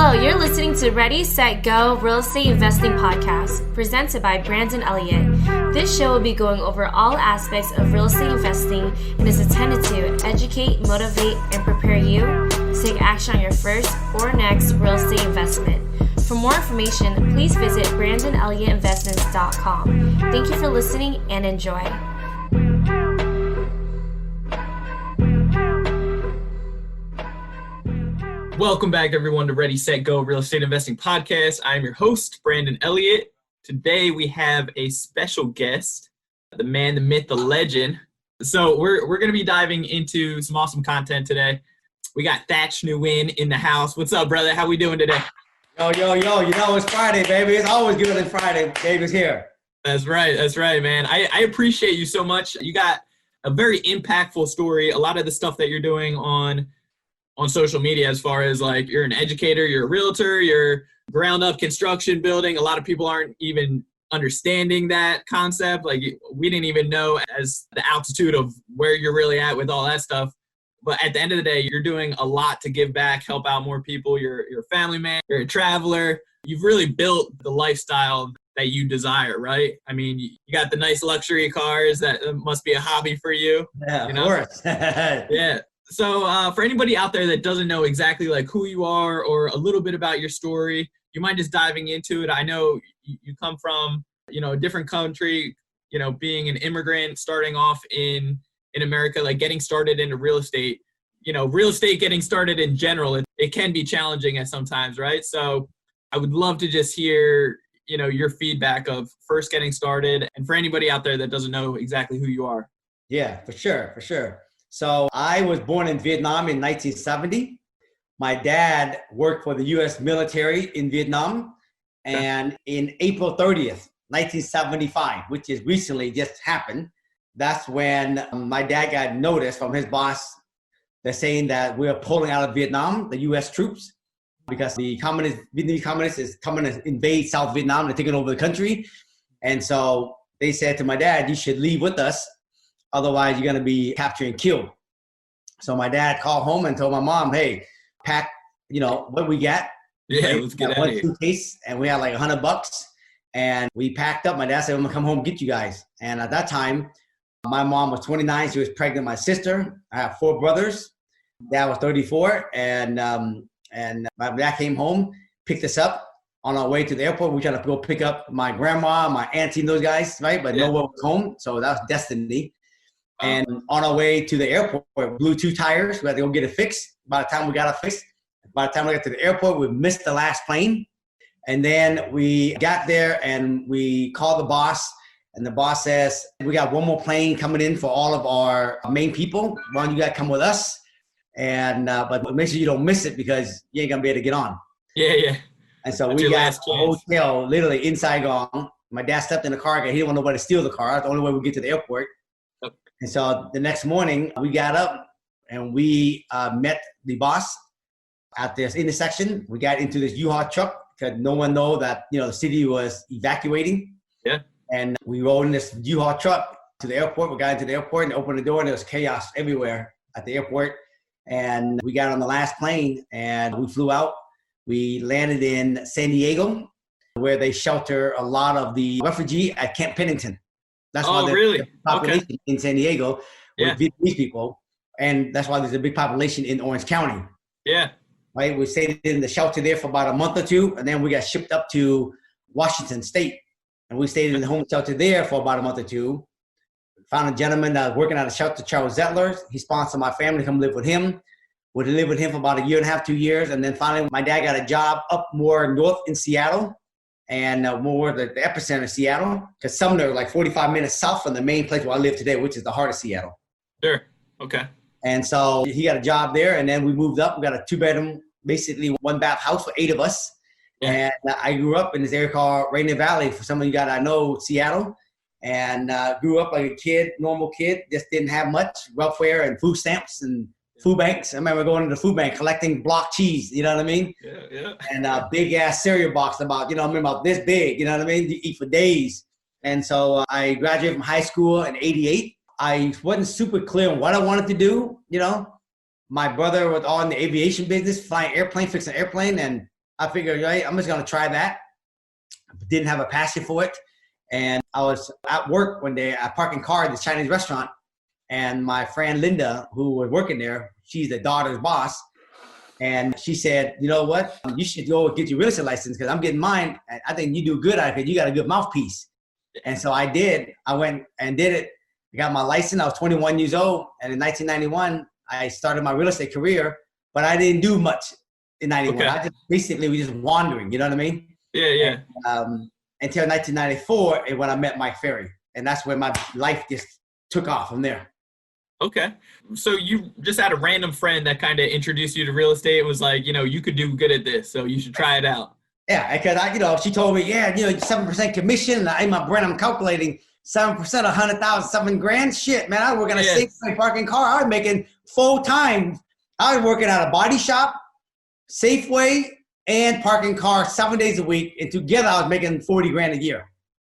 Hello, you're listening to Ready, Set, Go Real Estate Investing Podcast, presented by Brandon Elliott. This show will be going over all aspects of real estate investing and is intended to educate, motivate, and prepare you to take action on your first or next real estate investment. For more information, please visit BrandonElliottInvestments.com. Thank you for listening and enjoy. Welcome back, everyone, to Ready, Set, Go Real Estate Investing Podcast. I'm your host, Brandon Elliott. Today, we have a special guest, the man, the myth, the legend. So we're going to be diving into some awesome content today. We got Thach Nguyen in the house. What's up, brother? How we doing today? Yo. You know it's Friday, baby. It's always good on Friday. Baby's here. That's right, man. I appreciate you so much. You got a very impactful story. A lot of the stuff that you're doing on social media, as far as like you're an educator, you're a realtor, you're ground up construction building. A lot of people aren't even understanding that concept. Like we didn't even know as the altitude of where you're really at with all that stuff. But at the end of the day, you're doing a lot to give back, help out more people. You're a family man, you're a traveler. You've really built the lifestyle that you desire, right? I mean, you got the nice luxury cars. That must be a hobby for you. Yeah, you know? Of course. Yeah. So for anybody out there that doesn't know exactly like who you are or a little bit about your story, you mind just diving into it? I know you come from, a different country, being an immigrant, starting off in America, like getting started into real estate, real estate getting started in general, it can be challenging at sometimes, right? So I would love to just hear, your feedback of first getting started, and for anybody out there that doesn't know exactly who you are. Yeah, for sure. So I was born in Vietnam in 1970. My dad worked for the U.S. military in Vietnam. And in April 30th, 1975, which is recently just happened, that's when my dad got notice from his boss. They're saying that we're pulling out of Vietnam, the U.S. troops, because the Vietnamese communists is coming to invade South Vietnam. They're taking over the country. And so they said to my dad, you should leave with us. Otherwise, you're going to be captured and killed. So my dad called home and told my mom, hey, pack, what we got. Yeah, right? let's get out of here. One suitcase, and we had like $100. And we packed up. My dad said, I'm going to come home and get you guys. And at that time, my mom was 29. She was pregnant with my sister. I have 4 brothers. Dad was 34. And my dad came home, picked us up on our way to the airport. We tried to go pick up my grandma, my auntie, and those guys, right? But no one was home. So that was destiny. And on our way to the airport, we blew 2 tires. We had to go get it fixed. By the time we got it fixed, by the time we got to the airport, we missed the last plane. And then we got there and we called the boss. And the boss says, we got one more plane coming in for all of our main people. Why don't you guys come with us? And but make sure you don't miss it because you ain't going to be able to get on. Yeah. And so That's we got a hotel literally in Saigon. My dad stepped in the car because he didn't want nobody to steal the car. That's the only way we get to the airport. And so the next morning we got up and we met the boss at this intersection. We got into this U-Haul truck because no one know that, the city was evacuating. Yeah. And we rode in this U-Haul truck to the airport. We got into the airport and opened the door and there was chaos everywhere at the airport. And we got on the last plane and we flew out. We landed in San Diego where they shelter a lot of the refugee at Camp Pennington. That's why there's a population in San Diego with Vietnamese people. And that's why there's a big population in Orange County. Yeah. Right. We stayed in the shelter there for about a month or 2. And then we got shipped up to Washington State. And we stayed in the home shelter there for about a month or 2. Found a gentleman that was working at a shelter, Charles Zettler. He sponsored my family to come live with him. We lived with him for about 1.5 years, 2 years. And then finally, my dad got a job up more north in Seattle. And more the epicenter of Seattle, because Sumner, like 45 minutes south from the main place where I live today, which is the heart of Seattle. Sure. Okay. And so he got a job there, and then we moved up. We got a 2-bedroom, basically 1-bath house for 8 of us. Yeah. And I grew up in this area called Rainier Valley. For some of you guys, I know Seattle, and grew up like a kid, normal kid, just didn't have much welfare and food stamps and food banks. I remember going to the food bank, collecting block cheese, you know what I mean? Yeah. And a big ass cereal box about, about this big, you know what I mean? You eat for days. And so I graduated from high school in 88. I wasn't super clear on what I wanted to do, My brother was all in the aviation business, flying airplane, fixing an airplane. And I figured, right, I'm just going to try that. Didn't have a passion for it. And I was at work one day, I parked in car at this Chinese restaurant. And my friend Linda, who was working there, she's the daughter's boss. And she said, you know what? You should go get your real estate license because I'm getting mine. And I think you do good at it because you got a good mouthpiece. And so I did. I went and did it. I got my license. I was 21 years old. And in 1991, I started my real estate career. But I didn't do much in 91. Okay. I just basically was just wandering. You know what I mean? Yeah. And, until 1994 when I met Mike Ferry. And that's when my life just took off from there. Okay. So you just had a random friend that kind of introduced you to real estate. It was like, you could do good at this, so you should try it out. Yeah, because she told me, 7% commission. In my brain, I'm calculating 7%, 100,000, $7,000. Shit, man, I was working at a Safeway parking car. I was making full time. I was working at a body shop, Safeway, and parking car 7 days a week. And together, I was making $40,000 a year,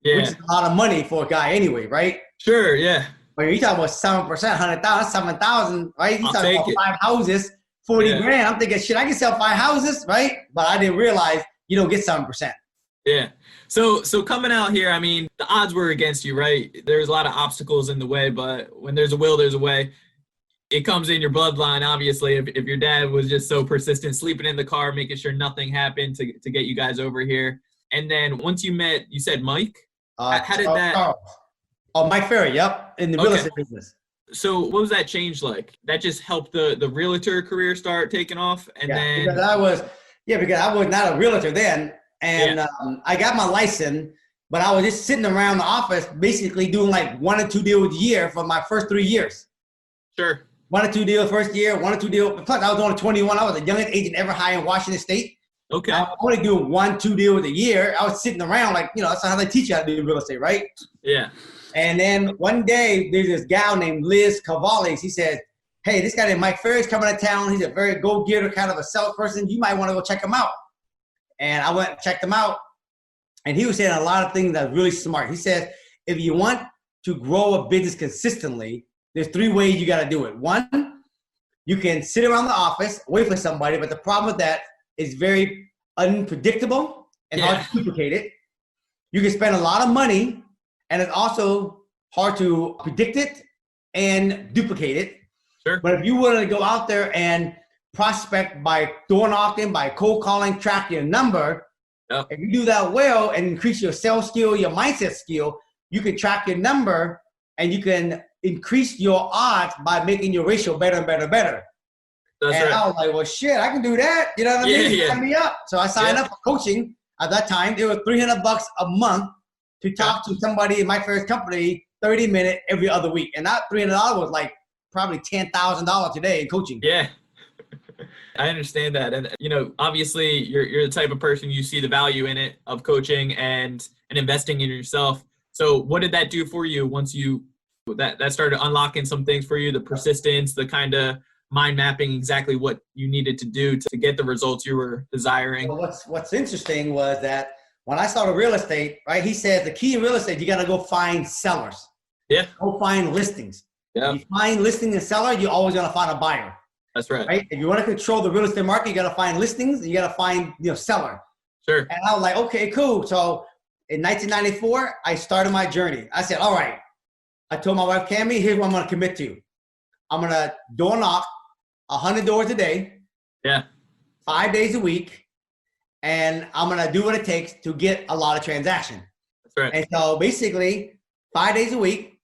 which is a lot of money for a guy anyway, right? Sure, yeah. But you're talking about 7%, 100,000, 7,000, right? You're talking about 5 houses, $40,000. I'm thinking, shit, I can sell 5 houses, right? But I didn't realize you don't get 7%. Yeah. So coming out here, I mean, the odds were against you, right? There's a lot of obstacles in the way, but when there's a will, there's a way. It comes in your bloodline, obviously. If your dad was just so persistent, sleeping in the car, making sure nothing happened to get you guys over here. And then once you met, you said Mike? How did that... Oh, Mike Ferry, yep, in the real estate business. So what was that change like? That just helped the realtor career start taking off? And then because I was not a realtor then. And I got my license, but I was just sitting around the office basically doing like 1 or 2 deals a year for my first 3 years. Sure. 1 or 2 deals first year, 1 or 2 deals. Plus, I was only 21. I was the youngest agent ever hired in Washington State. Okay. I was only doing 1, 2 deals a year. I was sitting around like, that's how they teach you how to do real estate, right? Yeah. And then one day, there's this gal named Liz Cavalli. She said, hey, this guy named Mike Ferry's coming to town. He's a very go-getter kind of a salesperson. You might want to go check him out. And I went and checked him out. And he was saying a lot of things that was really smart. He said, if you want to grow a business consistently, there's 3 ways you got to do it. 1, you can sit around the office, wait for somebody. But the problem with that is very unpredictable and hard to duplicate it. You can spend a lot of money. And it's also hard to predict it and duplicate it. Sure. But if you were to go out there and prospect by door knocking, by cold calling, track your number, if you do that well and increase your sales skill, your mindset skill, you can track your number and you can increase your odds by making your ratio better and better and better. That's and right. I was like, well, shit, I can do that. You know what I mean? Sign me up. So I signed up for coaching. At that time, it was $300 a month to talk to somebody in my first company 30 minutes every other week. And that $300 was like probably $10,000 today in coaching. Yeah. I understand that. And, obviously you're the type of person, you see the value in it of coaching and investing in yourself. So what did that do for you once that started unlocking some things for you, the persistence, the kind of mind mapping, exactly what you needed to do to get the results you were desiring? Well, what's interesting was that when I started real estate, right, he said the key in real estate, you got to go find sellers. Yeah. Go find listings. Yeah. If you find listing and seller, you're always going to find a buyer. That's right. Right? If you want to control the real estate market, you got to find listings. You got to find, seller. Sure. And I was like, okay, cool. So in 1994, I started my journey. I said, all right. I told my wife, Cammie, here's what I'm going to commit to. I'm going to door knock 100 doors a day. Yeah. 5 days a week. And I'm going to do what it takes to get a lot of transaction. That's right. And so basically 5 days a week,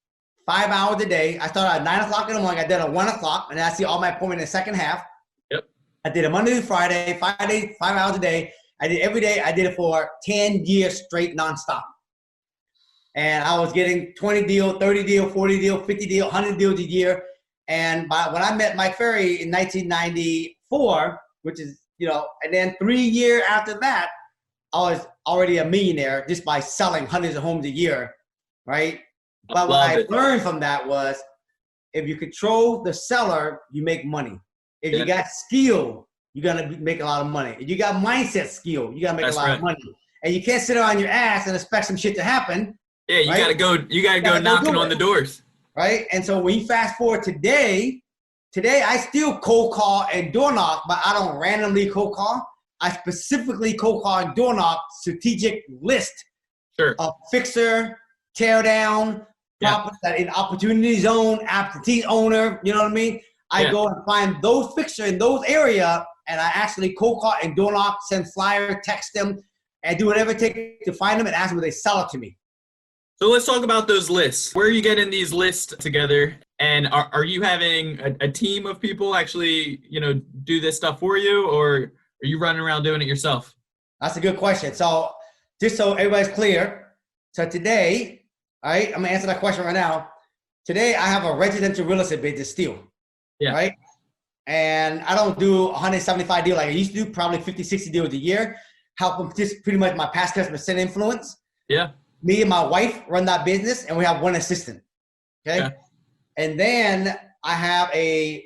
5 hours a day. I started at 9 o'clock in the morning. I did at 1 o'clock, and I see all my appointments in the second half. Yep. I did it Monday to Friday, 5 days, 5 hours a day. I did every day. I did it for 10 years straight, nonstop. And I was getting 20 deal, 30 deal, 40 deal, 50 deal, 100 deals a year. And when I met Mike Ferry in 1994, which is, and then 3 years after that, I was already a millionaire just by selling hundreds of homes a year, right? But what I learned from that was if you control the seller, you make money. If you got skill, you're going to make a lot of money. If you got mindset skill, you got to make a lot of money. And you can't sit on your ass and expect some shit to happen. Yeah, you got to go knocking on the doors. Right? And so when you fast forward today I still cold call and door knock, but I don't randomly cold call. I specifically cold call and door knock strategic list of fixer, tear down, properties that in opportunity zone, absentee owner, you know what I mean? I go and find those fixer in those area, and I actually cold call and door knock, send flyer, text them, and do whatever it takes to find them and ask them if they sell it to me. So let's talk about those lists. Where are you getting these lists together? And are you having a team of people actually, do this stuff for you, or are you running around doing it yourself? That's a good question. So just so everybody's clear, so today, all right, I'm gonna answer that question right now. Today, I have a residential real estate business still, right? And I don't do 175 deals like I used to do, probably 50, 60 deals a year. Help them just pretty much my past customer center influence. Yeah. Me and my wife run that business, and we have one assistant, okay? And then I have a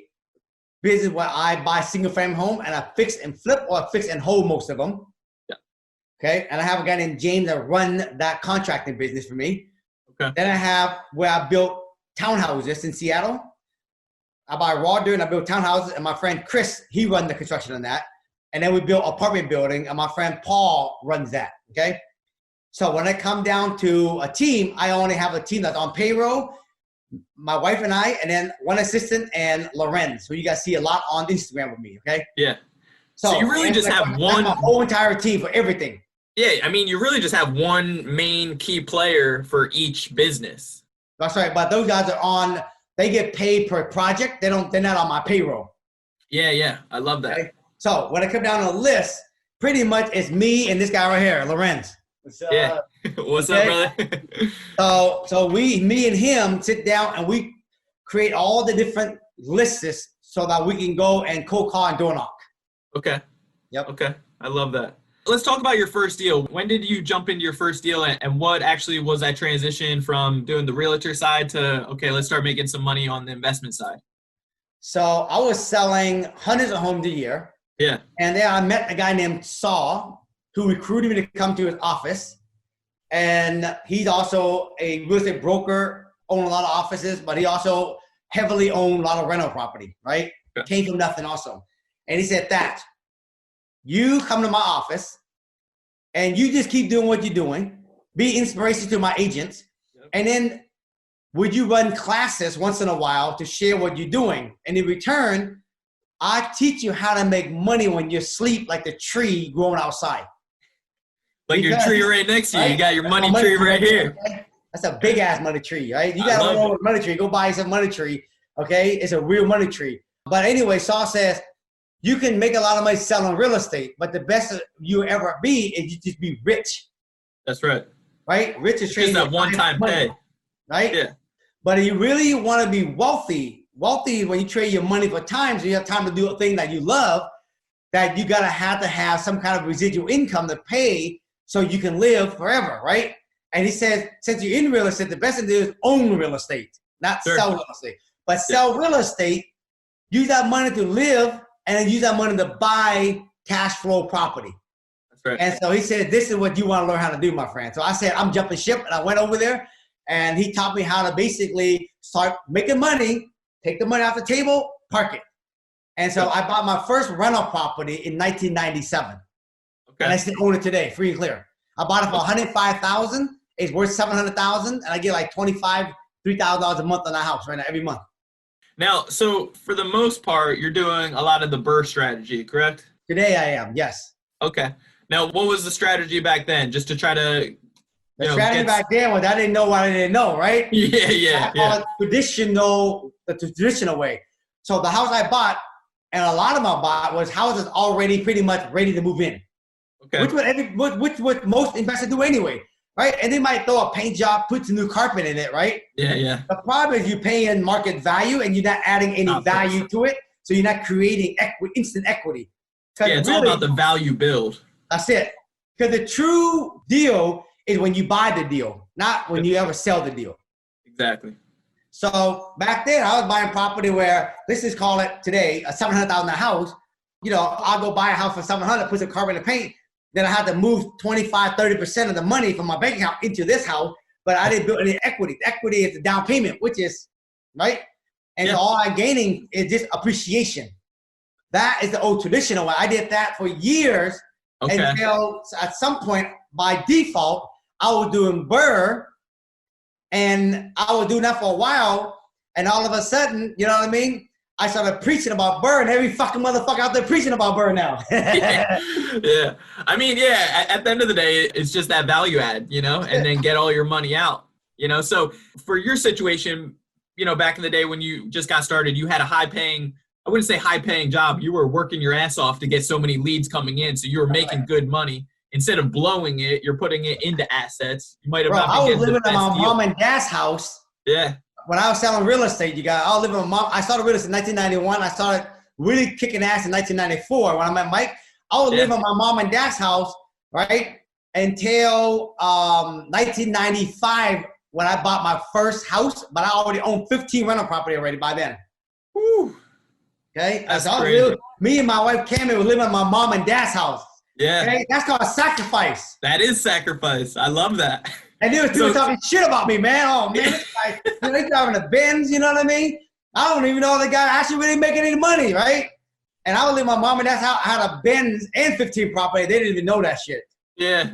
business where I buy single family home and I fix and flip, or I fix and hold most of them. Okay. And I have a guy named James that run that contracting business for me. Okay. Then I have where I built townhouses in Seattle. I buy raw dirt and I build townhouses, and my friend Chris, he runs the construction on that. And then we built apartment building, and my friend Paul runs that. Okay. So when I come down to a team, I only have a team that's on payroll, my wife and I, and then one assistant and Lorenz, who you guys see a lot on Instagram with me. Okay. Yeah. So you really just have one whole entire team for everything. Yeah. I mean, you really just have one main key player for each business. That's right. But those guys are they get paid per project. They're not on my payroll. Yeah. Yeah. I love that. Okay? So when I come down on the list, pretty much it's me and this guy right here, Lorenz. Yeah. What's up, brother? So me and him sit down and we create all the different lists so that we can go and cold call and door knock. Okay. Yep. Okay. I love that. Let's talk about your first deal. When did you jump into your first deal, and what actually was that transition from doing the realtor side to, okay, let's start making some money on the investment side? So I was selling hundreds of homes a year. Yeah. And then I met a guy named Saul, who recruited me to come to his office. And he's also a real estate broker, owned a lot of offices, but he also heavily owned a lot of rental property, right? Okay. Came from nothing also. And he said, Thach, you come to my office and you just keep doing what you're doing, be inspiration to my agents. Yep. And then would you run classes once in a while to share what you're doing? And in return, I teach you how to make money when you sleep like the tree growing outside. Like your tree right next to you. Right? You got your money tree right here. Okay? That's a big ass money tree, right? You got to know a money tree. Go buy some money tree. Okay? It's a real money tree. But anyway, Saul says, you can make a lot of money selling real estate, but the best you ever be is you just be rich. That's right. Right? Rich is just that one-time pay. Right? Yeah. But if you really want to be wealthy when you trade your money for time, so you have time to do a thing that you love, that you gotta have to have some kind of residual income to pay so you can live forever, right? And he says, since you're in real estate, the best thing to do is own real estate, not sell real estate. But sell real estate, use that money to live, and then use that money to buy cash flow property. That's right. And so he said, this is what you want to learn how to do, my friend. So I said, I'm jumping ship, and I went over there, and he taught me how to basically start making money, take the money off the table, park it. And so I bought my first rental property in 1997. Okay. And I still own it today, free and clear. I bought it for $105,000. It's worth $700,000, and I get like $3,000 a month on that house right now, every month. Now, so for the most part, you're doing a lot of the BRRRR strategy, correct? Today I am, yes. Okay. Now, what was the strategy back then? Just to try to, the strategy back then was I didn't know what I didn't know, right? Yeah. The traditional way. So the house I bought, and a lot of my bought was houses already pretty much ready to move in. Okay. Which would most investors do anyway, right? And they might throw a paint job, put some new carpet in it, right? Yeah. The problem is you're paying market value and you're not adding any value to it, so you're not creating instant equity. Yeah, it's all about the value build. That's it. Because the true deal is when you buy the deal, not when you ever sell the deal. Exactly. So back then, I was buying property where, let's just call it today, a $700,000 house. You know, I'll go buy a house for $700, put some carpet and paint. Then I had to move 25-30% of the money from my bank account into this house, but I didn't build any equity. The equity is the down payment, which is, right? And so all I'm gaining is just appreciation. That is the old traditional way. I did that for years, Okay. Until at some point, by default, I was doing BRRRR, and I was doing that for a while, and all of a sudden, you know what I mean? I started preaching about BRRRR, and every fucking motherfucker out there preaching about BRRRR now. Yeah. I mean, yeah, at the end of the day, it's just that value add, you know, and then get all your money out, you know? So for your situation, you know, back in the day when you just got started, you had a I wouldn't say high paying job. You were working your ass off to get so many leads coming in. So you were making good money. Instead of blowing it, you're putting it into assets. You might have not been I was getting living the in my best deal. mom and dad's house. Yeah. When I was selling real estate, I was living with mom. I started real estate in 1991. I started really kicking ass in 1994 when I met Mike. I was living in my mom and dad's house, right, until 1995 when I bought my first house, but I already owned 15 rental property already by then. Woo. Okay? That's so crazy. Me and my wife Cammy was living in my mom and dad's house. Yeah. Okay? That's called a sacrifice. That is sacrifice. I love that. And there was people talking shit about me, man. Oh, man, this guy, he's driving a Benz, you know what I mean? I don't even know the guy actually really making any money, right? And I was living with my mom and dad's house. I had a Benz and 15 property. They didn't even know that shit. Yeah.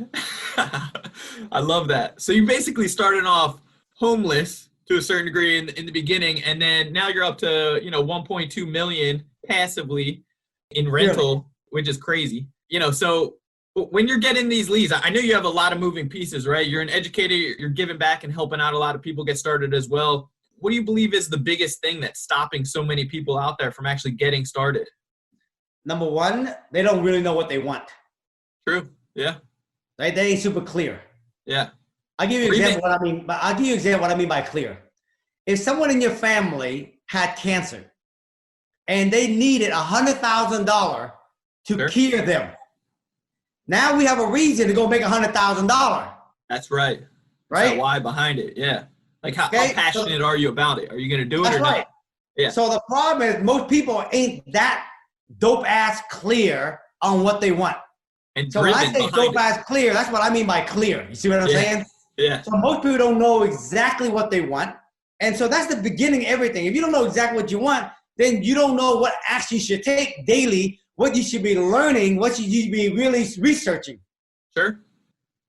I love that. So you basically started off homeless to a certain degree in the beginning, and then now you're up to, you know, 1.2 million passively in rental, which is crazy. You know, so when you're getting these leads, I know you have a lot of moving pieces, right? You're an educator, you're giving back and helping out a lot of people get started as well. What do you believe is the biggest thing that's stopping so many people out there from actually getting started? Number one, they don't really know what they want. True. Yeah. Right? They ain't super clear. Yeah. I'll give you an example what I mean. But I'll give you an example what I mean by clear. If someone in your family had cancer and they needed $100,000 to cure them, now we have a reason to go make $100,000. That's right. Right? That why behind it. Yeah. Like how passionate are you about it? Are you going to do it or not? Yeah. So the problem is most people ain't that dope ass clear on what they want. And so when I say dope ass clear, that's what I mean by clear. You see what I'm saying? Yeah. So most people don't know exactly what they want. And so that's the beginning of everything. If you don't know exactly what you want, then you don't know what action you should take daily, what you should be learning, what you should be really researching. Sure.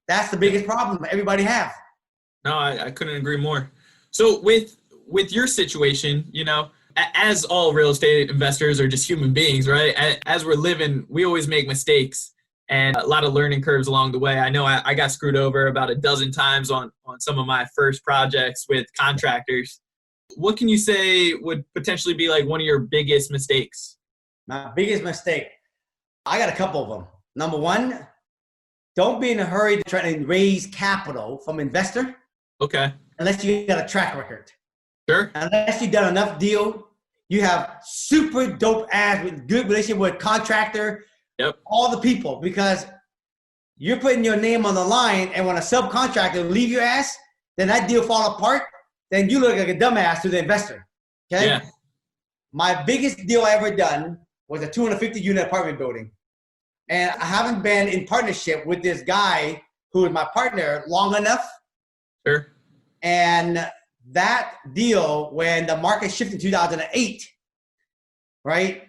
That's the biggest problem everybody has. No, I couldn't agree more. So with your situation, you know, as all real estate investors are just human beings, right? As we're living, we always make mistakes and a lot of learning curves along the way. I know I got screwed over about a dozen times on some of my first projects with contractors. What can you say would potentially be like one of your biggest mistakes? My biggest mistake, I got a couple of them. Number one, don't be in a hurry to try to raise capital from investor. Okay. Unless you got a track record. Sure. Unless you've done enough deal, you have super dope ass with good relationship with contractor, all the people, because you're putting your name on the line, and when a subcontractor leave your ass, then that deal fall apart, then you look like a dumbass to the investor. Okay? Yeah. My biggest deal I ever done was a 250 unit apartment building. And I haven't been in partnership with this guy who is my partner long enough. Sure. And that deal, when the market shifted in 2008, right,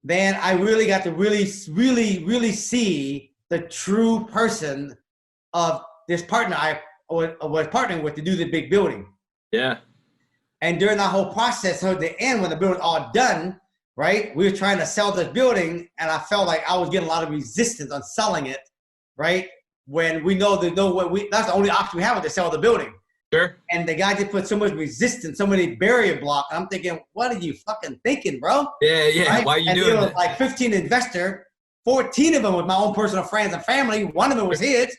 then I really got to really see the true person of this partner I was partnering with to do the big building. Yeah. And during that whole process, so at the end, when the building was all done, right, we were trying to sell this building, and I felt like I was getting a lot of resistance on selling it, right? When we know there's no way that's the only option we have is to sell the building. Sure. And the guy just put so much resistance, so many barrier blocks. I'm thinking, what are you fucking thinking, bro? Yeah, yeah. Right? Why are you doing that? Like 15 investor, 14 of them with my own personal friends and family. One of them was his.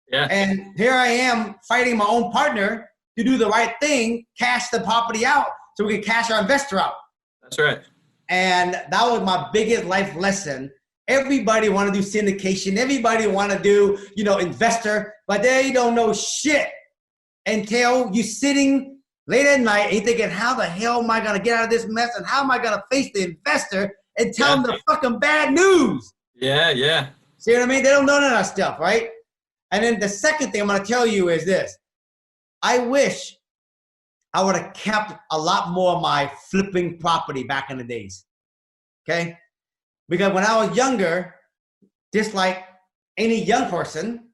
Yeah. And here I am fighting my own partner to do the right thing, cash the property out so we can cash our investor out. That's right. And that was my biggest life lesson. Everybody want to do syndication. Everybody want to do, investor, but they don't know shit until you're sitting late at night and you're thinking, how the hell am I going to get out of this mess? And how am I going to face the investor and tell them the fucking bad news? Yeah, yeah. See what I mean? They don't know none of that stuff, right? And then the second thing I'm going to tell you is this. I wish I would have kept a lot more of my flipping property back in the days. Okay? Because when I was younger, just like any young person,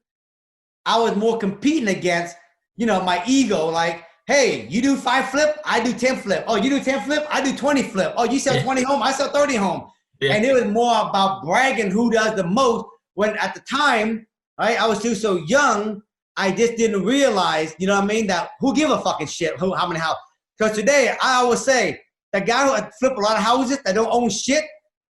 I was more competing against, my ego. Like, hey, you do 5 flip, I do 10 flip. Oh, you do 10 flip, I do 20 flip. Oh, you sell 20 home, I sell 30 home. Yeah. And it was more about bragging who does the most, when at the time, right, I was still so young, I just didn't realize, that who give a fucking shit, how many houses. Because today, I always say, the guy who flip a lot of houses that don't own shit,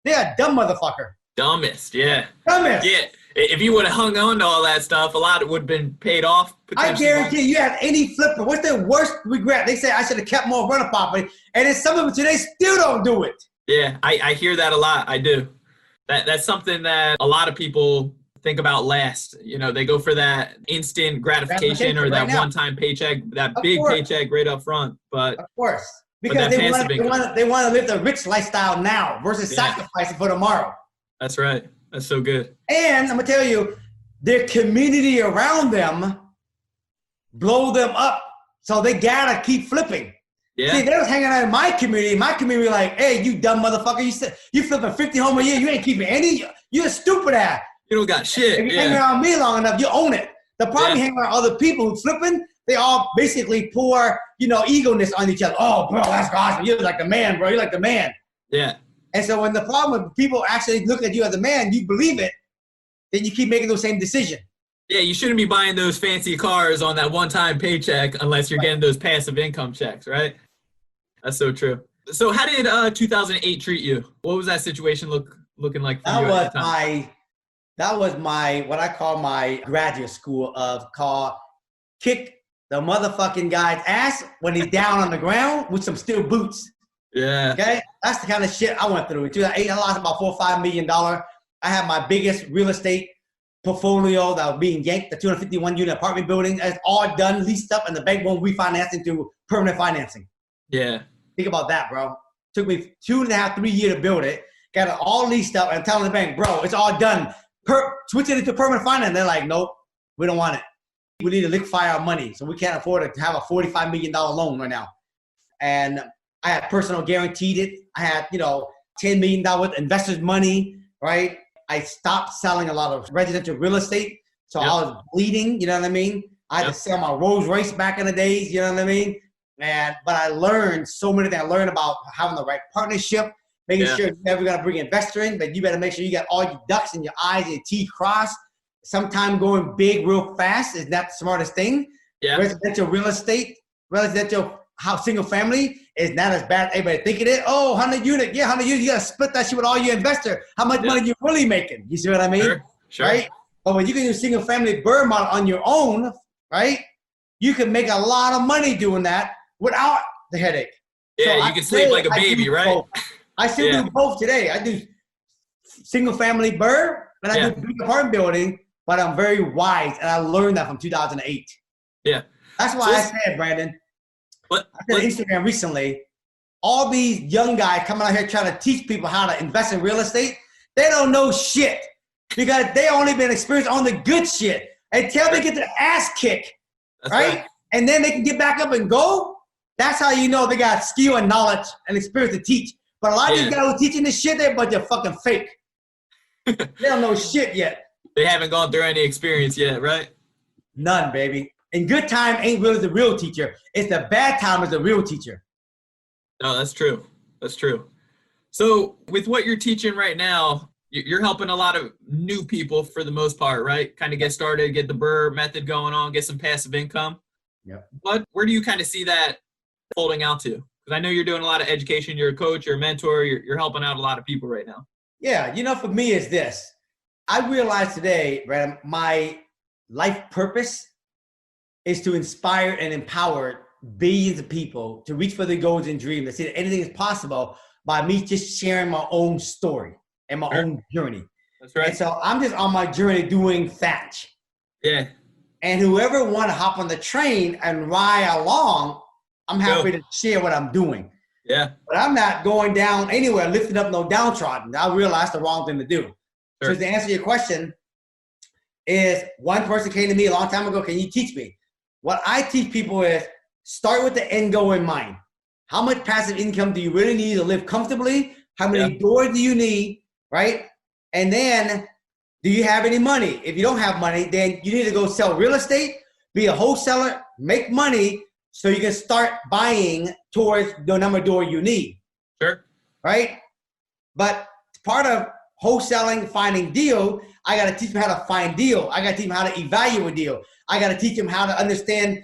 they're a dumb motherfucker. Dumbest, yeah. Dumbest. Yeah. If you would have hung on to all that stuff, a lot would have been paid off. I guarantee you have any flipper. What's their worst regret? They say, I should have kept more rental property. And then some of them today still don't do it. Yeah, I hear that a lot. I do. That's something that a lot of people think about last. They go for that instant gratification or that one-time paycheck, that big paycheck right up front. But of course. Because they want to live the rich lifestyle now versus sacrificing for tomorrow. That's right. That's so good. And I'm going to tell you, their community around them blow them up. So they got to keep flipping. Yeah. See, they was hanging out in my community. My community like, hey, you dumb motherfucker. You flipping 50 home a year. You ain't keeping any. You're a stupid ass. You don't got shit. If you hang around me long enough, you own it. The problem you hang around other people who flipping, they all basically pour, ego-ness on each other. Oh, bro, that's awesome. You're like the man, bro. You're like the man. Yeah. And so when the problem with people actually look at you as a man, you believe it, then you keep making those same decisions. Yeah, you shouldn't be buying those fancy cars on that one-time paycheck unless you're getting those passive income checks, right? That's so true. So how did 2008 treat you? What was that situation looking like for you at the time? That was my, what I call my graduate school called kick the motherfucking guy's ass when he's down on the ground with some steel boots. Yeah. Okay? That's the kind of shit I went through. In 2008, I lost about $4 or $5 million. I had my biggest real estate portfolio that was being yanked, the 251 unit apartment building. It's all done, leased up, and the bank won't refinance into permanent financing. Yeah. Think about that, bro. Took me 2.5, 3 years to build it. Got it all leased up, and I'm telling the bank, bro, it's all done. Switch it into permanent finance. They're like, nope, we don't want it. We need to liquefy our money, so we can't afford to have a $45 million loan right now. And I had personal guaranteed it. I had, $10 million investors' money, right? I stopped selling a lot of residential real estate, so I was bleeding, you know what I mean? I had to sell my Rolls Royce back in the days, you know what I mean? But I learned so many things. I learned about having the right partnership, making sure you're never going to bring an investor in, but you better make sure you got all your ducks in your I's and your T's crossed. Sometimes going big real fast is not the smartest thing. Yeah. Residential real estate, residential house, single family is not as bad as everybody think it is. Oh, 100 unit. Yeah, 100 units. You got to split that shit with all your investor. How much money you really making? You see what I mean? Sure. Right? But when you can do single family bird model on your own, right? You can make a lot of money doing that without the headache. Yeah, so you can sleep like a baby, right? Both. I still do both today. I do single family bird and I do big apartment building, but I'm very wise and I learned that from 2008. Yeah. That's why I said, Brandon, I said on Instagram recently, all these young guys coming out here trying to teach people how to invest in real estate, they don't know shit because they only been experienced on the good shit. Until they get their ass kicked, right? And then they can get back up and go. That's how you know they got skill and knowledge and experience to teach. But a lot of these guys who are teaching this shit, but they're fucking fake. They don't know shit yet. They haven't gone through any experience yet, right? None, baby. And good time ain't really the real teacher. It's the bad time is the real teacher. No, that's true. That's true. So with what you're teaching right now, you're helping a lot of new people for the most part, right? Kind of get started, get the BRRRR method going on, get some passive income. Yeah. But where do you kind of see that folding out to? Because I know you're doing a lot of education. You're a coach, you're a mentor, you're helping out a lot of people right now. Yeah, for me is this. I realized today, Brandon, my life purpose is to inspire and empower billions of people to reach for their goals and dreams and see that anything is possible by me just sharing my own story and my own journey. That's right. And so I'm just on my journey doing Thach. Yeah. And whoever want to hop on the train and ride along, I'm happy to share what I'm doing. Yeah. But I'm not going down anywhere, lifting up no downtrodden. I realized the wrong thing to do. Sure. So to answer your question is one person came to me a long time ago, can you teach me? What I teach people is start with the end goal in mind. How much passive income do you really need to live comfortably? How many doors do you need, right? And then Do you have any money? If you don't have money, then you need to go sell real estate, be a wholesaler, make money so you can start buying towards the number of door you need. Sure. Right? But part of wholesaling, finding deal, I got to teach them how to find deal. I got to teach them how to evaluate deal. I got to teach them how to understand,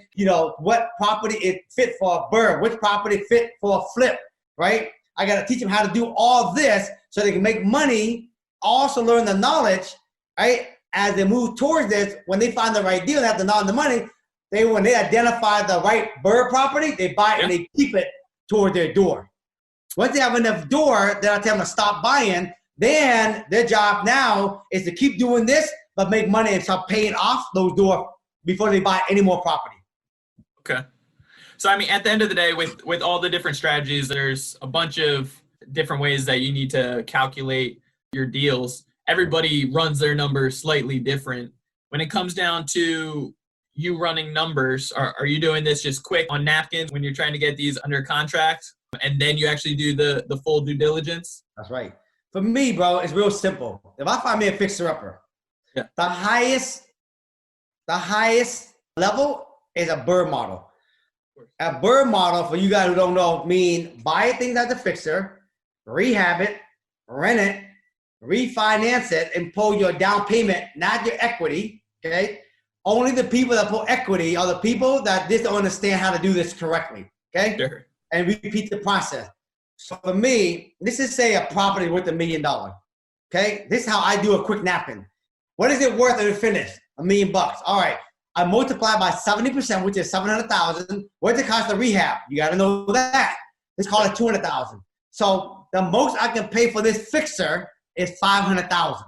what property it fit for a BRRRR, which property fit for a flip, right? I got to teach them how to do all this so they can make money, also learn the knowledge, right? As they move towards this, when they find the right deal, they have the knowledge and the money, when they identify the right BRRRR property, they buy it and they keep it toward their door. Once they have enough door, then I tell them to stop buying. Then their job now is to keep doing this, but make money and start paying off those doors before they buy any more property. Okay. So, I mean, at the end of the day, with all the different strategies, there's a bunch of different ways that you need to calculate your deals. Everybody runs their numbers slightly different. When it comes down to you running numbers, are you doing this just quick on napkins when you're trying to get these under contract, and then you actually do the full due diligence? That's right. For me, bro, it's real simple. If I find me a fixer-upper, the highest level is a BRRRR model. A BRRRR model, for you guys who don't know, mean buy things as a fixer, rehab it, rent it, refinance it, and pull your down payment, not your equity, okay? Only the people that pull equity are the people that just don't understand how to do this correctly, okay? Sure. And repeat the process. So for me, this is say a property worth $1 million, okay? This is how I do a quick napkin. What is it worth when it's finished? $1 million. All right. I multiply by 70%, which is 700,000. What's it cost to rehab? You got to know that. Let's call it 200,000. So the most I can pay for this fixer is 500,000.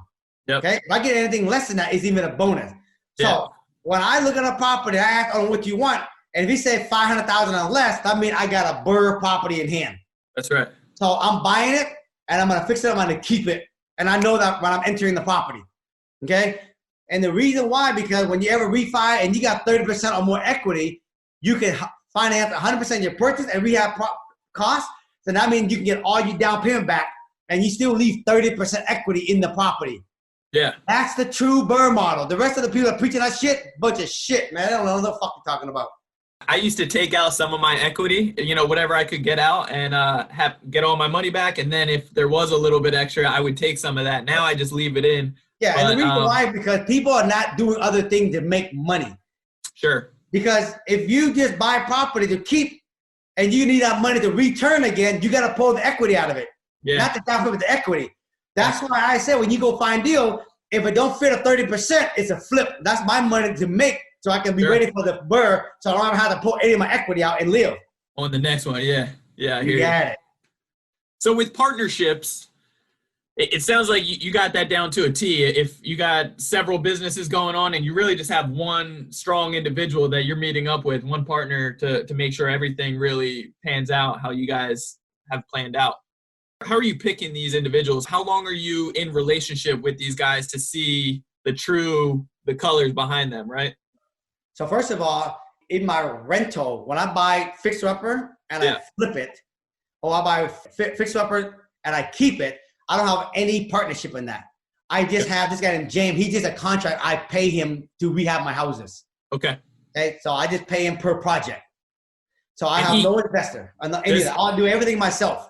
Yep. Okay. If I get anything less than that, it's even a bonus. So when I look at a property, I ask on what you want, and if you say 500,000 or less, that means I got a BRRRR property in hand. That's right. So I'm buying it, and I'm gonna fix it. I'm gonna keep it, and I know that when I'm entering the property. Okay. And the reason why, because when you ever refi and you got 30% or more equity, you can finance 100% your purchase and rehab costs. So that means you can get all your down payment back and you still leave 30% equity in the property. Yeah. That's the true BRRRR model. The rest of the people that are preaching that shit, bunch of shit, man. I don't know what the fuck you're talking about. I used to take out some of my equity, whatever I could get out and get all my money back. And then if there was a little bit extra, I would take some of that. Now I just leave it in. Yeah, and the reason why, because people are not doing other things to make money. Sure. Because if you just buy property to keep and you need that money to return again, you got to pull the equity out of it. Yeah. Not the down payment, the equity. That's why I said when you go find deal, if it don't fit a 30%, it's a flip. That's my money to make so I can be ready for the BRRRR so I don't have to pull any of my equity out and live. On the next one, yeah. Yeah, I hear you. Got it. So with partnerships, it sounds like you got that down to a T. If you got several businesses going on and you really just have one strong individual that you're meeting up with, one partner to make sure everything really pans out how you guys have planned out. How are you picking these individuals? How long are you in relationship with these guys to see the colors behind them, right? So first of all, in my rental, when I buy fixer-upper and I flip it, or I buy fixer-upper and I keep it, I don't have any partnership in that. I just have this guy named James. He's just a contract. I pay him to rehab my houses. Okay. So I just pay him per project. So I have no investor. I'll do everything myself.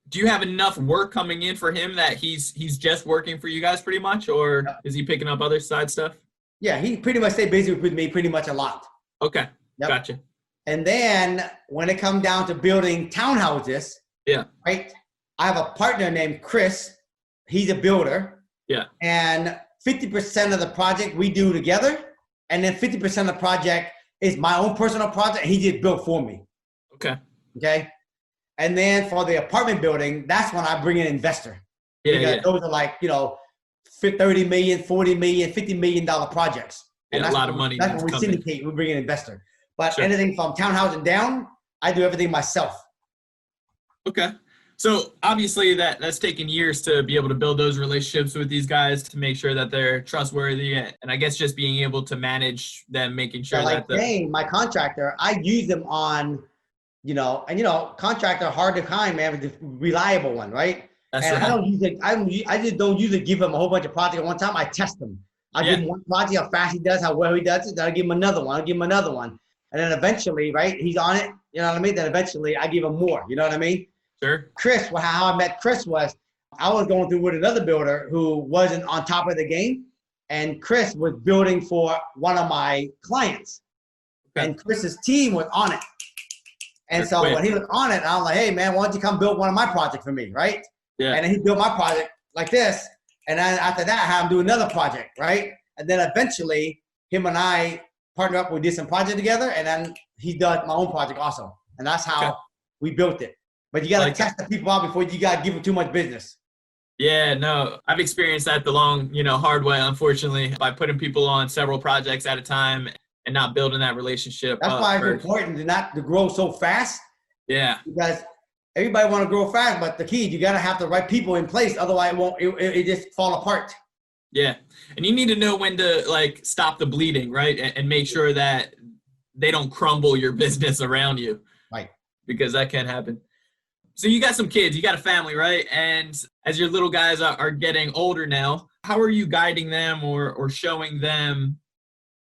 Do you have enough work coming in for him that he's just working for you guys pretty much, or is he picking up other side stuff? Yeah, he pretty much stay busy with me pretty much a lot. Okay. Yep. Gotcha. And then when it comes down to building townhouses, right? I have a partner named Chris. He's a builder. Yeah. And 50% of the project we do together. And then 50% of the project is my own personal project. And he just built for me. Okay. Okay. And then for the apartment building, that's when I bring in an investor. Because those are like, 30 million, 40 million, $50 million projects. And that's a lot of money. That's when we syndicate, we bring in an investor. But anything from townhouse and down, I do everything myself. Okay. So obviously that's taken years to be able to build those relationships with these guys to make sure that they're trustworthy, and I guess just being able to manage them, making sure that Dane, my contractor, I use them on, contractor hard to find, man, the reliable one, right? That's and right. I just don't usually give him a whole bunch of projects at one time. I test him. I give him one project, how fast he does, how well he does it. Then I give him another one. And then eventually, right, he's on it. You know what I mean? Then eventually I give him more. You know what I mean? Sure. Chris, how I met Chris was I was going through with another builder who wasn't on top of the game. And Chris was building for one of my clients. Okay. And Chris's team was on it. And so when he was on it, I was like, hey, man, why don't you come build one of my projects for me, right? Yeah. And then he built my project like this. And then after that, I had him do another project, right? And then eventually, him and I partnered up. We did some project together. And then he does my own project also. And that's how we built it. But you got to test the people out before you got to give them too much business. Yeah, no, I've experienced that the long, hard way, unfortunately, by putting people on several projects at a time and not building that relationship. That's why it's important to grow so fast. Yeah. Because everybody want to grow fast, but the key, you got to have the right people in place. Otherwise, it just fall apart. Yeah. And you need to know when to stop the bleeding, right? And make sure that they don't crumble your business around you. Right. Because that can happen. So you got some kids, you got a family, right? And as your little guys are getting older now, how are you guiding them or showing them?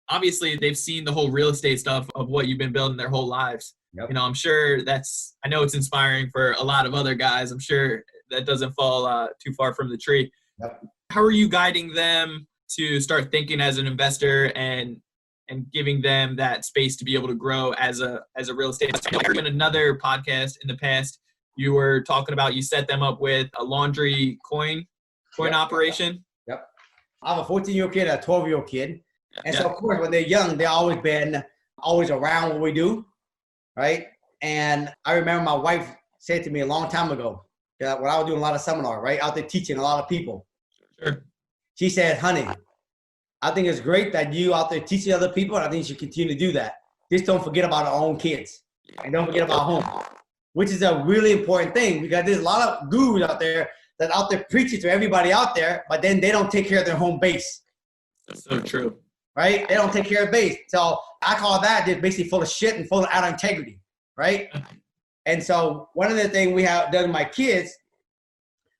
Obviously, they've seen the whole real estate stuff of what you've been building their whole lives. Yep. I'm sure I know it's inspiring for a lot of other guys. I'm sure that doesn't fall too far from the tree. Yep. How are you guiding them to start thinking as an investor and giving them that space to be able to grow as a real estate investor? In another podcast in the past, you were talking about you set them up with a laundry coin operation. Yep. I have a 14-year-old kid and a 12-year-old kid. And so, of course, when they're young, they've always around what we do, right? And I remember my wife said to me a long time ago, when I was doing a lot of seminar, right, out there teaching a lot of people. Sure. She said, honey, I think it's great that you out there teaching other people, and I think you should continue to do that. Just don't forget about our own kids, and don't forget about home. Which is a really important thing because there's a lot of gurus out there that out there preaching to everybody out there, but then they don't take care of their home base. That's so true. Right? They don't take care of base. So I call that just basically full of shit and full of out of integrity. Right? And so one of the things we have done with my kids,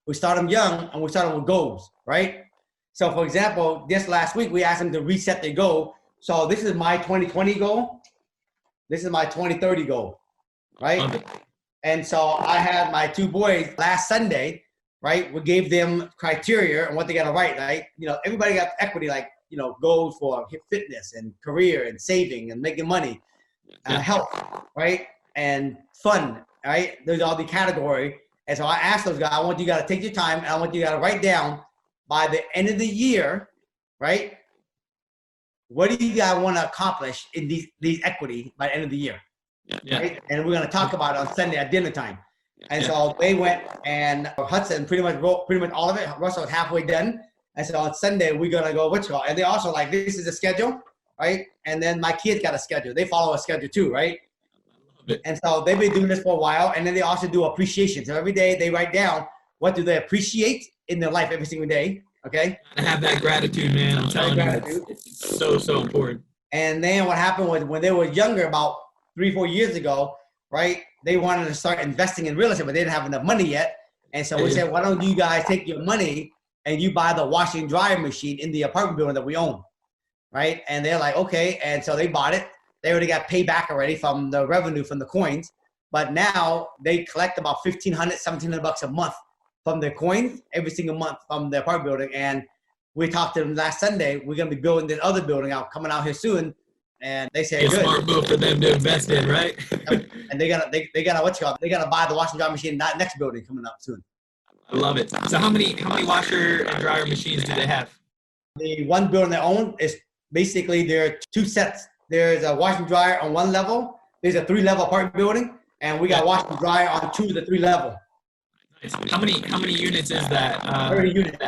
we start them young and we start them with goals. Right? So for example, this last week, we asked them to reset their goal. So this is my 2020 goal. This is my 2030 goal. Right? And so I had my two boys last Sunday, right? We gave them criteria and what they got to write, right? Everybody got equity, goals for fitness and career and saving and making money, health, right? And fun, right? There's all the category. And so I asked those guys, I want you guys to take your time and I want you guys to write down by the end of the year, right? What do you guys want to accomplish in these equity by the end of the year? Yeah. Right? And we're going to talk about it on Sunday at dinner time. And so they went and Hudson pretty much wrote all of it. Russell was halfway done. And so on Sunday, we're going to go, and they also this is a schedule, right? And then my kids got a schedule. They follow a schedule too, right? And so they've been doing this for a while. And then they also do appreciation. So every day they write down what do they appreciate in their life every single day. Okay. I have that gratitude, man. I'm telling you. It's so important. And then what happened was when they were younger, about 3-4 years ago, right? They wanted to start investing in real estate, but they didn't have enough money yet. And so we said, why don't you guys take your money and you buy the washing dryer machine in the apartment building that we own, right? And they're like, okay. And so they bought it. They already got paid back already from the revenue from the coins. But now they collect about $1,500, $1,700 a month from the coins every single month from the apartment building. And we talked to them last Sunday. We're going to be building this other building coming out here soon. And they say, good. Smart move for them to invest in, right? And they gotta they gotta buy the washing dryer machine in that next building coming up soon. I love it. So how many washer and dryer machines do they have? The one building they own is basically there are two sets. There's a washing dryer on one level. There's a 3-level apartment building, and we got washing dryer on 2 to 3 level. Nice. How many units is that? 30 units.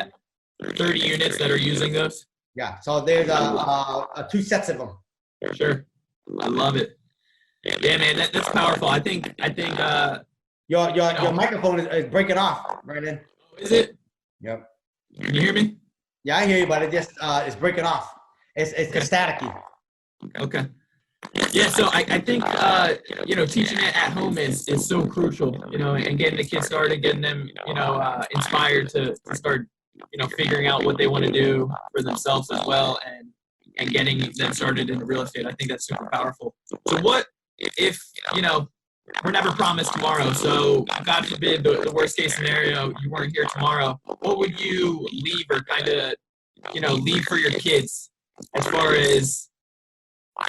30 units that are using those. Yeah. So there's 2 sets of them. Sure. I love it. Yeah, man, that's powerful. I think your microphone is breaking off, Brandon. Is it? Yep. Can you hear me? Yeah, I hear you, but it just it's breaking off. It's staticky. Okay. Yeah, so I think, teaching it at home is so crucial, and getting the kids started, getting them, inspired to start, figuring out what they want to do for themselves as well, and getting them started in real estate. I think that's super powerful. So what if, we're never promised tomorrow, so God forbid the worst case scenario, you weren't here tomorrow, what would you leave or kind of, leave for your kids as far as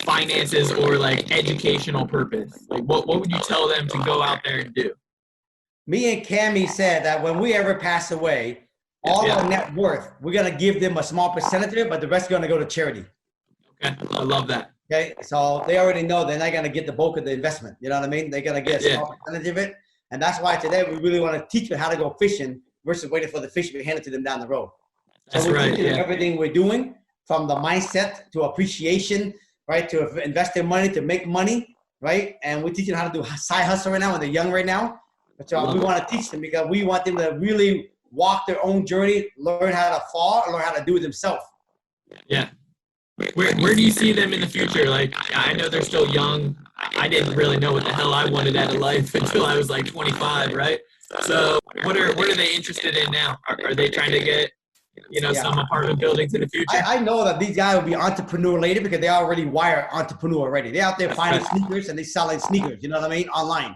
finances or like educational purpose? Like what would you tell them to go out there and do? Me and Cammie said that when we ever pass away, all our net worth, we're going to give them a small percentage of it, but the rest is going to go to charity. Okay, I love that. Okay, so they already know they're not going to get the bulk of the investment. You know what I mean? They're going to get a small percentage of it. And that's why today we really want to teach them how to go fishing versus waiting for the fish to be handed to them down the road. That's so we're right. teaching them Yeah. everything we're doing, from the mindset to appreciation, right? To invest their money, to make money, right? And we're teaching them how to do side hustle right now when they're young right now. So we want to teach them because we want them to really walk their own journey, learn how to fall, and learn how to do it themselves. Yeah. Where do you see them in the future? Like, I know they're still young. I didn't really know what the hell I wanted out of life until I was like 25, right? So what are they interested in now? Are they trying to get, some apartment buildings in the future? I know that these guys will be entrepreneur later because they already wired entrepreneur already. They're out there finding sneakers and they selling sneakers, you know what I mean? Online,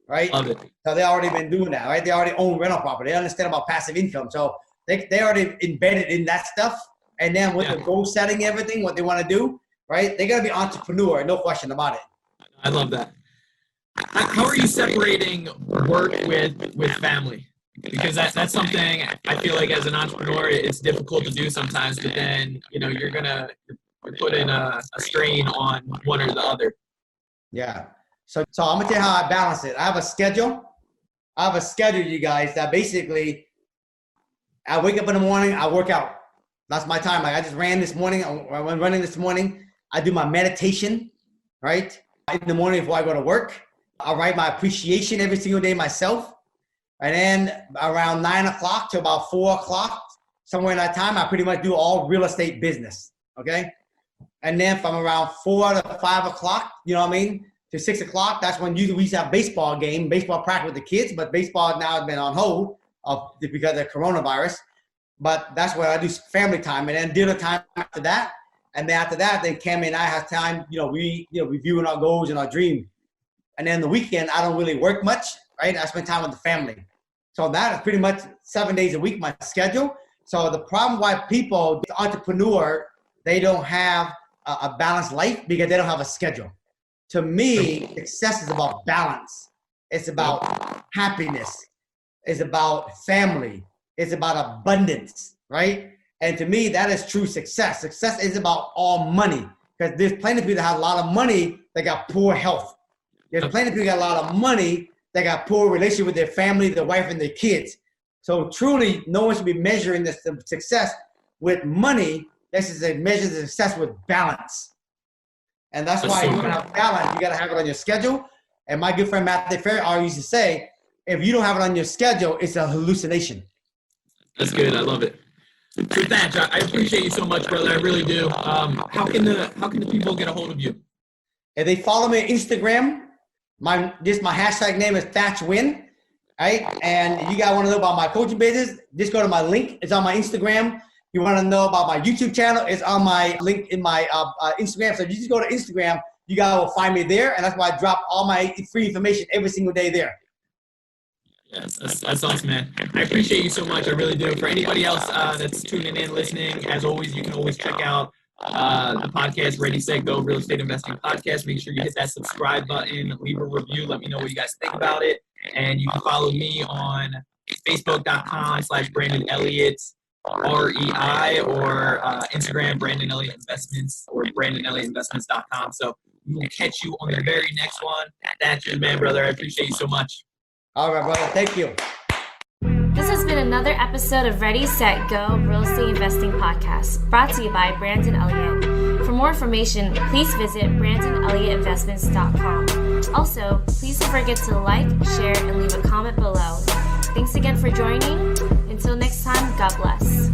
right? Love it. So they already been doing that, right? They already own rental property. They understand about passive income. So they already embedded in that stuff. And then with the goal setting, everything, what they want to do, right? They're going to be entrepreneur, no question about it. I love that. How are you separating work with family? Because that's something I feel like as an entrepreneur, it's difficult to do sometimes, but then, you're put in a strain on one or the other. Yeah. So I'm going to tell you how I balance it. I have a schedule, you guys, that basically I wake up in the morning, I work out. That's my time. Like I just ran this morning. I went running this morning. I do my meditation, right? In the morning before I go to work. I write my appreciation every single day myself. And then around 9 o'clock to about 4 o'clock, somewhere in that time, I pretty much do all real estate business, okay? And then from around 4 to 5 o'clock, to 6 o'clock, that's when we used to have baseball practice with the kids, but baseball now has been on hold because of the coronavirus. But that's where I do family time, and then dinner time after that. And then after that, then Cammie and I have time, reviewing our goals and our dream. And then the weekend, I don't really work much, right? I spend time with the family. So that is pretty much 7 days a week, my schedule. So the problem why people, the entrepreneur, they don't have a balanced life because they don't have a schedule. To me, success is about balance. It's about happiness. It's about family. It's about abundance, right? And to me, that is true success. Success is about all money because there's plenty of people that have a lot of money that got poor health. There's plenty of people that got a lot of money that got poor relationship with their family, their wife, and their kids. So truly, no one should be measuring the success with money. This is a measure the success with balance. And that's why you want to have balance. You got to have it on your schedule. And my good friend Matthew Fair used to say, if you don't have it on your schedule, it's a hallucination. That's good. I love it. So Thach, I appreciate you so much, brother. I really do. How can the people get a hold of you? If they follow me on Instagram, my hashtag name is Thach Nguyen, right? And if you guys want to know about my coaching business, just go to my link. It's on my Instagram. You want to know about my YouTube channel, it's on my link in my Instagram. So if you just go to Instagram, you guys will find me there. And that's why I drop all my free information every single day there. Yes, that's awesome, man. I appreciate you so much. I really do. For anybody else that's tuning in, listening, as always, you can always check out the podcast, Ready, Set, Go, Real Estate Investing Podcast. Make sure you hit that subscribe button, leave a review. Let me know what you guys think about it. And you can follow me on Facebook.com/Brandon Elliott, REI, or Instagram, Brandon Elliott Investments, or BrandonElliottInvestments.com. So we'll catch you on the very next one. That's you, man, brother. I appreciate you so much. All right, brother. Thank you. This has been another episode of Ready, Set, Go Real Estate Investing Podcast, brought to you by Brandon Elliott. For more information, please visit BrandonElliottInvestments.com. Also, please don't forget to like, share, and leave a comment below. Thanks again for joining. Until next time, God bless.